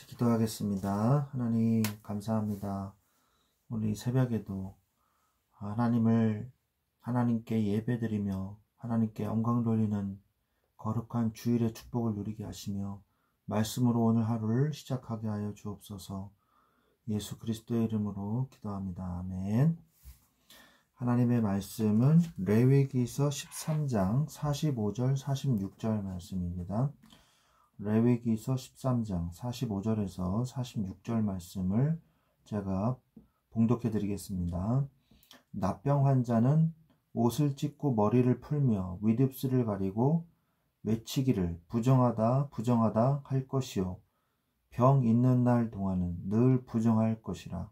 기도하겠습니다. 하나님 감사합니다. 오늘 이 새벽에도 하나님께 예배드리며 하나님께 영광 돌리는 거룩한 주일의 축복을 누리게 하시며 말씀으로 오늘 하루를 시작하게 하여 주옵소서. 예수 그리스도의 이름으로 기도합니다. 아멘. 하나님의 말씀은 레위기서 13장 45절 46절 말씀입니다. 레위기서 13장 45절에서 46절 말씀을 제가 봉독해 드리겠습니다. 납병 환자는 옷을 찢고 머리를 풀며 윗입술을 가리고 외치기를 부정하다 부정하다 할 것이요 병 있는 날 동안은 늘 부정할 것이라.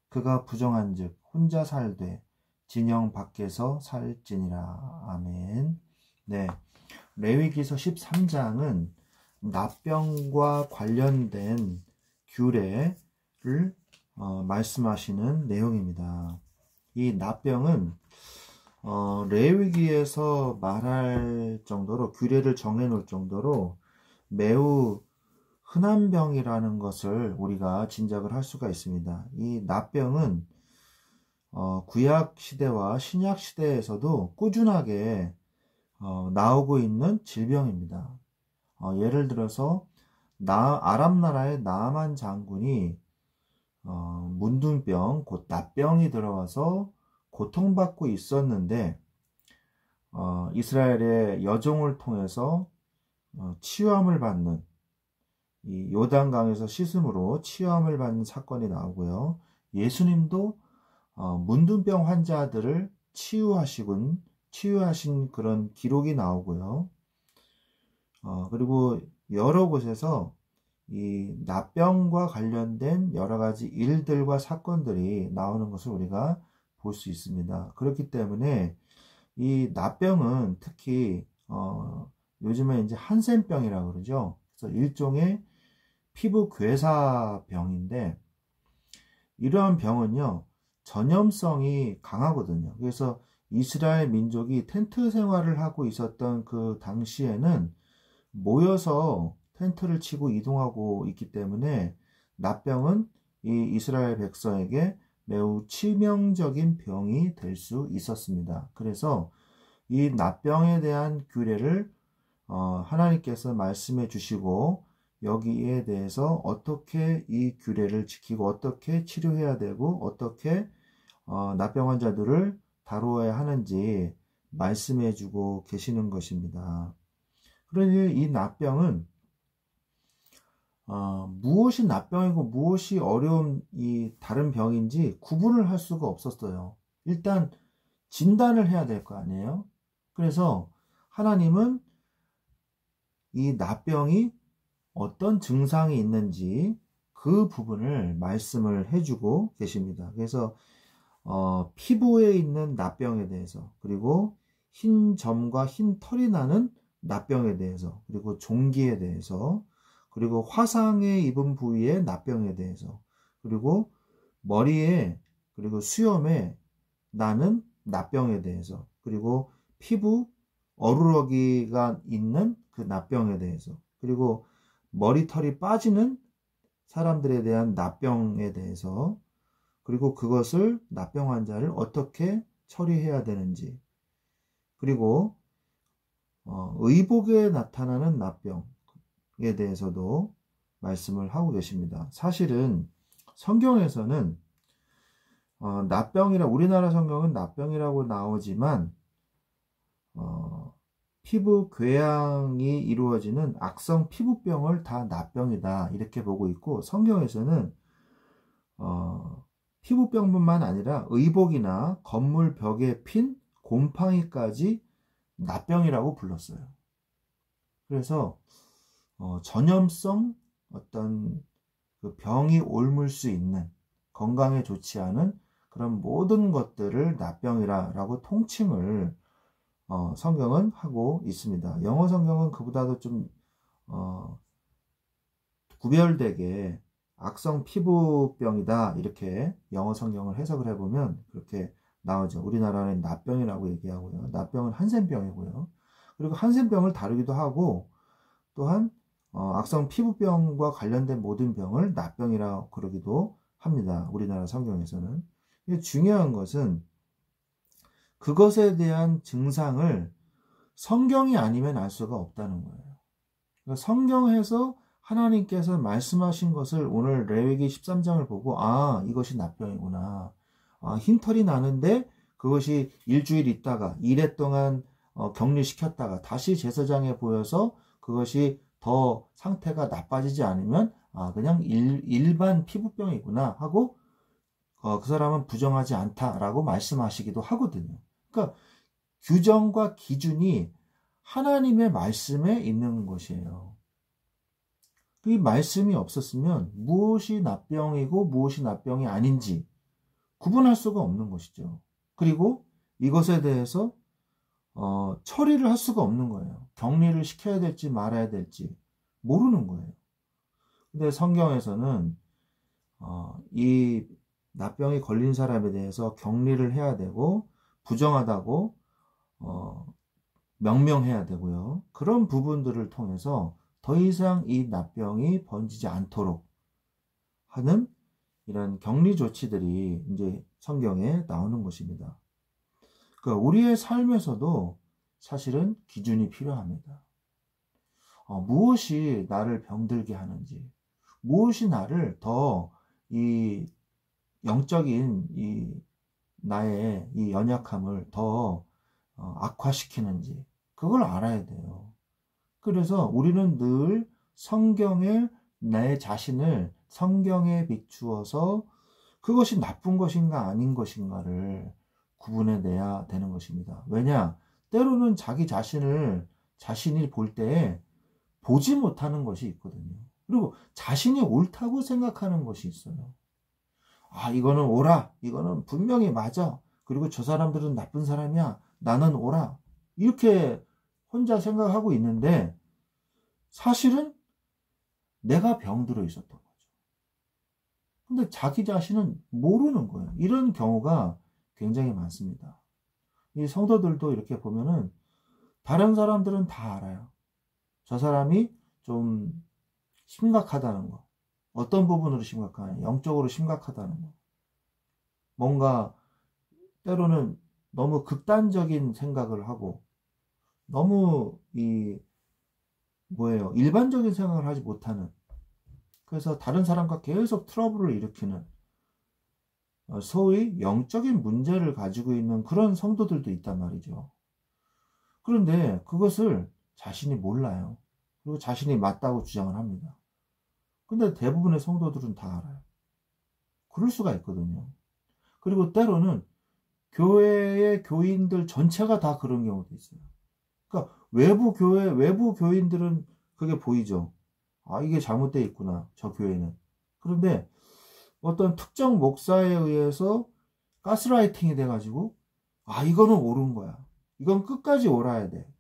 그가 부정한즉 혼자 살되 진영 밖에서 살지니라. 아멘. 네, 레위기서 13장은 납병과 관련된 규례를 말씀하시는 내용입니다. 이 납병은 레위기에서 말할 정도로 규례를 정해놓을 정도로 매우 흔한 병이라는 것을 우리가 짐작을 할 수가 있습니다. 이 납병은 구약 시대와 신약 시대에서도 꾸준하게 나오고 있는 질병입니다. 예를 들어서 아람 나라의 나아만 장군이 문둥병, 곧 납병이 들어와서 고통받고 있었는데 이스라엘의 여종을 통해서 치유함을 받는, 이 요단강에서 씻음으로 치유함을 받는 사건이 나오고요. 예수님도 문둥병 환자들을 치유하신 그런 기록이 나오고요. 그리고 여러 곳에서 이 납병과 관련된 여러 가지 일들과 사건들이 나오는 것을 우리가 볼 수 있습니다. 그렇기 때문에 이 납병은 특히 요즘에 이제 한센병이라고 그러죠. 그래서 일종의 피부 괴사병인데, 이러한 병은요 전염성이 강하거든요. 그래서 이스라엘 민족이 텐트 생활을 하고 있었던 그 당시에는 모여서 텐트를 치고 이동하고 있기 때문에 납병은 이 이스라엘 백성에게 매우 치명적인 병이 될 수 있었습니다. 그래서 이 납병에 대한 규례를 하나님께서 말씀해 주시고, 여기에 대해서 어떻게 이 규례를 지키고 어떻게 치료해야 되고 어떻게 납병 환자들을 다루어야 하는지 말씀해 주고 계시는 것입니다. 그러니 이 납병은 무엇이 납병이고 무엇이 어려운 이 다른 병인지 구분을 할 수가 없었어요. 일단 진단을 해야 될 거 아니에요. 그래서 하나님은 이 납병이 어떤 증상이 있는지 그 부분을 말씀을 해주고 계십니다. 그래서 피부에 있는 납병에 대해서, 그리고 흰 점과 흰 털이 나는 납병에 대해서, 그리고 종기에 대해서, 그리고 화상에 입은 부위의 납병에 대해서, 그리고 머리에 그리고 수염에 나는 납병에 대해서, 그리고 피부 어루러기가 있는 그 납병에 대해서, 그리고 머리털이 빠지는 사람들에 대한 납병에 대해서, 그리고 그것을 납병 환자를 어떻게 처리해야 되는지, 그리고 의복에 나타나는 납병에 대해서도 말씀을 하고 계십니다. 사실은 성경에서는 우리나라 성경은 납병이라고 나오지만 피부 궤양이 이루어지는 악성 피부병을 다 납병이다 이렇게 보고 있고, 성경에서는 피부병뿐만 아니라 의복이나 건물 벽에 핀 곰팡이까지 납병이라고 불렀어요. 그래서 전염성 어떤 그 병이 옮을 수 있는, 건강에 좋지 않은 그런 모든 것들을 납병이라고 통칭을 성경은 하고 있습니다. 영어 성경은 그보다도 좀 구별되게 악성 피부병이다 이렇게 영어 성경을 해석을 해보면 그렇게 나오죠. 우리나라는 납병이라고 얘기하고요. 납병은 한센병이고요. 그리고 한센병을 다루기도 하고, 또한 악성 피부병과 관련된 모든 병을 납병이라고 그러기도 합니다. 우리나라 성경에서는. 중요한 것은 그것에 대한 증상을 성경이 아니면 알 수가 없다는 거예요. 그러니까 성경에서 하나님께서 말씀하신 것을 오늘 레위기 13장을 보고 이것이 납병이구나. 흰털이 나는데 그것이 일주일 있다가 2회 동안 격리시켰다가 다시 제사장에 보여서 그것이 더 상태가 나빠지지 않으면 그냥 일반 피부병이구나 하고 그 사람은 부정하지 않다라고 말씀하시기도 하거든요. 그러니까 규정과 기준이 하나님의 말씀에 있는 것이에요. 이 말씀이 없었으면 무엇이 납병이고 무엇이 납병이 아닌지 구분할 수가 없는 것이죠. 그리고 이것에 대해서 처리를 할 수가 없는 거예요. 격리를 시켜야 될지 말아야 될지 모르는 거예요. 근데 성경에서는 이 납병이 걸린 사람에 대해서 격리를 해야 되고 부정하다고 명명해야 되고요. 그런 부분들을 통해서 더 이상 이 납병이 번지지 않도록 하는 이런 격리 조치들이 이제 성경에 나오는 것입니다. 그러니까 우리의 삶에서도 사실은 기준이 필요합니다. 무엇이 나를 병들게 하는지, 무엇이 나를 더 이 영적인 나의 이 연약함을 더 악화시키는지 그걸 알아야 돼요. 그래서 우리는 늘 성경에 내 자신을 성경에 비추어서 그것이 나쁜 것인가 아닌 것인가를 구분해내야 되는 것입니다. 왜냐? 때로는 자기 자신이 볼 때에 보지 못하는 것이 있거든요. 그리고 자신이 옳다고 생각하는 것이 있어요. 이거는 옳아. 이거는 분명히 맞아. 그리고 저 사람들은 나쁜 사람이야. 나는 옳아. 이렇게 혼자 생각하고 있는데 사실은 내가 병들어 있었던 거죠. 근데 자기 자신은 모르는 거예요. 이런 경우가 굉장히 많습니다. 이 성도들도 이렇게 보면은 다른 사람들은 다 알아요. 저 사람이 좀 심각하다는 거. 어떤 부분으로 심각하냐? 영적으로 심각하다는 거. 뭔가 때로는 너무 극단적인 생각을 하고 너무 일반적인 생각을 하지 못하는, 그래서 다른 사람과 계속 트러블을 일으키는 소위 영적인 문제를 가지고 있는 그런 성도들도 있단 말이죠. 그런데 그것을 자신이 몰라요. 그리고 자신이 맞다고 주장을 합니다. 근데 대부분의 성도들은 다 알아요. 그럴 수가 있거든요. 그리고 때로는 교회의 교인들 전체가 다 그런 경우도 있어요. 그러니까 외부 교인들은 그게 보이죠. 이게 잘못되어 있구나, 저 교회는. 그런데 어떤 특정 목사에 의해서 가스라이팅이 돼가지고 이거는 옳은 거야. 이건 끝까지 옳아야 돼.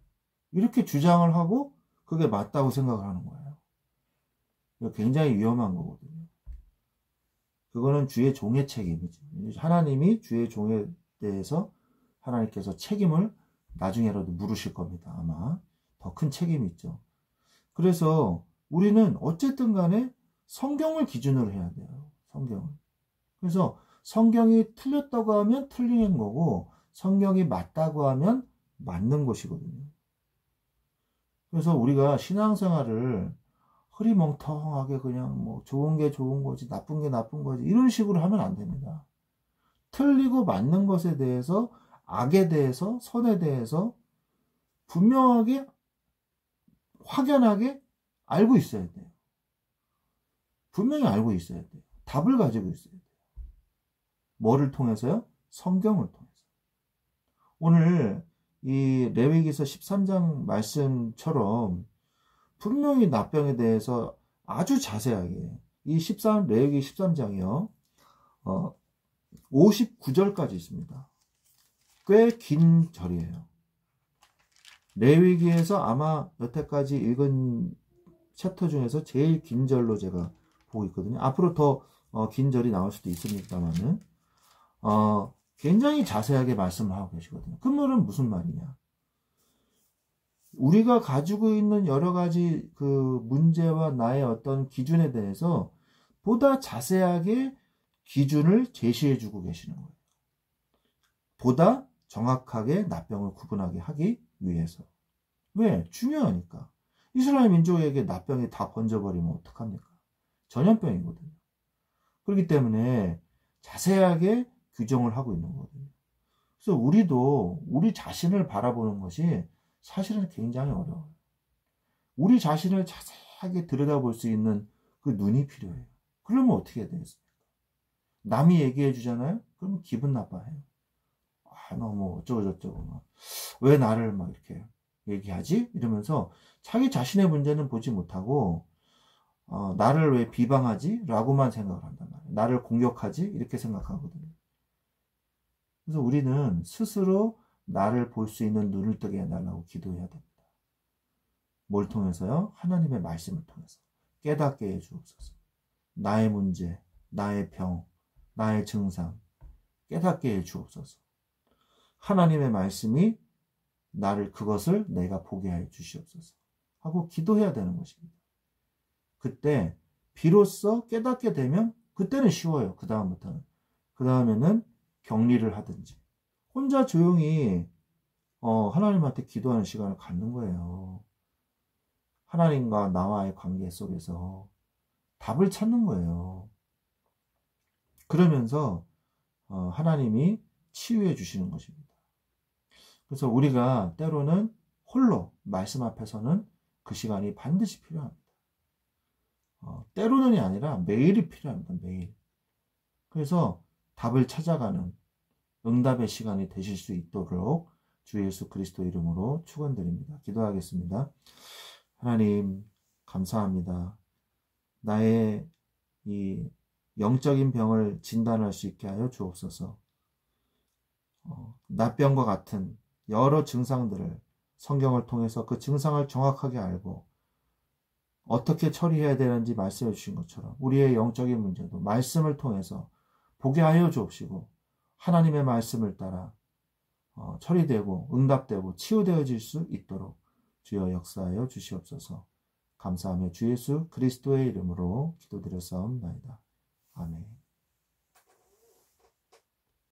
이렇게 주장을 하고 그게 맞다고 생각을 하는 거예요. 이거 굉장히 위험한 거거든요. 그거는 주의 종의 책임이죠. 하나님이 주의 종에 대해서 하나님께서 책임을 나중에라도 물으실 겁니다. 아마 더 큰 책임이 있죠. 그래서 우리는 어쨌든 간에 성경을 기준으로 해야 돼요. 성경을. 그래서 성경이 틀렸다고 하면 틀린 거고 성경이 맞다고 하면 맞는 것이거든요. 그래서 우리가 신앙생활을 흐리멍텅하게 그냥 좋은 게 좋은 거지 나쁜 게 나쁜 거지 이런 식으로 하면 안 됩니다. 틀리고 맞는 것에 대해서, 악에 대해서, 선에 대해서 분명하게 확연하게 알고 있어야 돼요. 분명히 알고 있어야 돼요. 답을 가지고 있어야 돼요. 뭐를 통해서요? 성경을 통해서. 오늘 이 레위기서 13장 말씀처럼 분명히 납병에 대해서 아주 자세하게 이 레위기 13장이요 59절까지 있습니다. 꽤 긴 절이에요. 레위기에서 아마 여태까지 읽은 챕터 중에서 제일 긴 절로 제가 보고 있거든요. 앞으로 더 긴 절이 나올 수도 있습니다만은 굉장히 자세하게 말씀을 하고 계시거든요. 그 말은 무슨 말이냐? 우리가 가지고 있는 여러 가지 그 문제와 나의 어떤 기준에 대해서 보다 자세하게 기준을 제시해 주고 계시는 거예요. 보다 정확하게 납병을 구분하게 하기 위해서. 왜? 중요하니까. 이스라엘 민족에게 납병이 다 번져버리면 어떡합니까? 전염병이거든요. 그렇기 때문에 자세하게 규정을 하고 있는 거거든요. 그래서 우리도 우리 자신을 바라보는 것이 사실은 굉장히 어려워요. 우리 자신을 자세하게 들여다볼 수 있는 그 눈이 필요해요. 그러면 어떻게 해야 되겠습니까? 남이 얘기해 주잖아요? 그러면 기분 나빠해요. 너무 어쩌고저쩌고. 왜 나를 막 이렇게 얘기하지? 이러면서 자기 자신의 문제는 보지 못하고, 나를 왜 비방하지? 라고만 생각을 한단 말이에요. 나를 공격하지? 이렇게 생각하거든요. 그래서 우리는 스스로 나를 볼 수 있는 눈을 뜨게 해달라고 기도해야 됩니다. 뭘 통해서요? 하나님의 말씀을 통해서 깨닫게 해주옵소서. 나의 문제, 나의 병, 나의 증상 깨닫게 해주옵소서. 하나님의 말씀이 나를 그것을 내가 보게 해 주시옵소서 하고 기도해야 되는 것입니다. 그때 비로소 깨닫게 되면 그때는 쉬워요. 그 다음에는 격리를 하든지 혼자 조용히 하나님한테 기도하는 시간을 갖는 거예요. 하나님과 나와의 관계 속에서 답을 찾는 거예요. 그러면서 하나님이 치유해 주시는 것입니다. 그래서 우리가 때로는 홀로 말씀 앞에서는 그 시간이 반드시 필요합니다. 때로는이 아니라 매일이 필요합니다. 매일. 그래서 답을 찾아가는 응답의 시간이 되실 수 있도록 주 예수 그리스도 이름으로 축원드립니다. 기도하겠습니다. 하나님 감사합니다. 나의 이 영적인 병을 진단할 수 있게 하여 주옵소서. 납병과 같은 여러 증상들을 성경을 통해서 그 증상을 정확하게 알고 어떻게 처리해야 되는지 말씀해 주신 것처럼 우리의 영적인 문제도 말씀을 통해서 보게 하여 주옵시고 하나님의 말씀을 따라 처리되고 응답되고 치유되어질 수 있도록 주여 역사하여 주시옵소서. 감사하며 주 예수 그리스도의 이름으로 기도드렸사옵나이다. 아멘.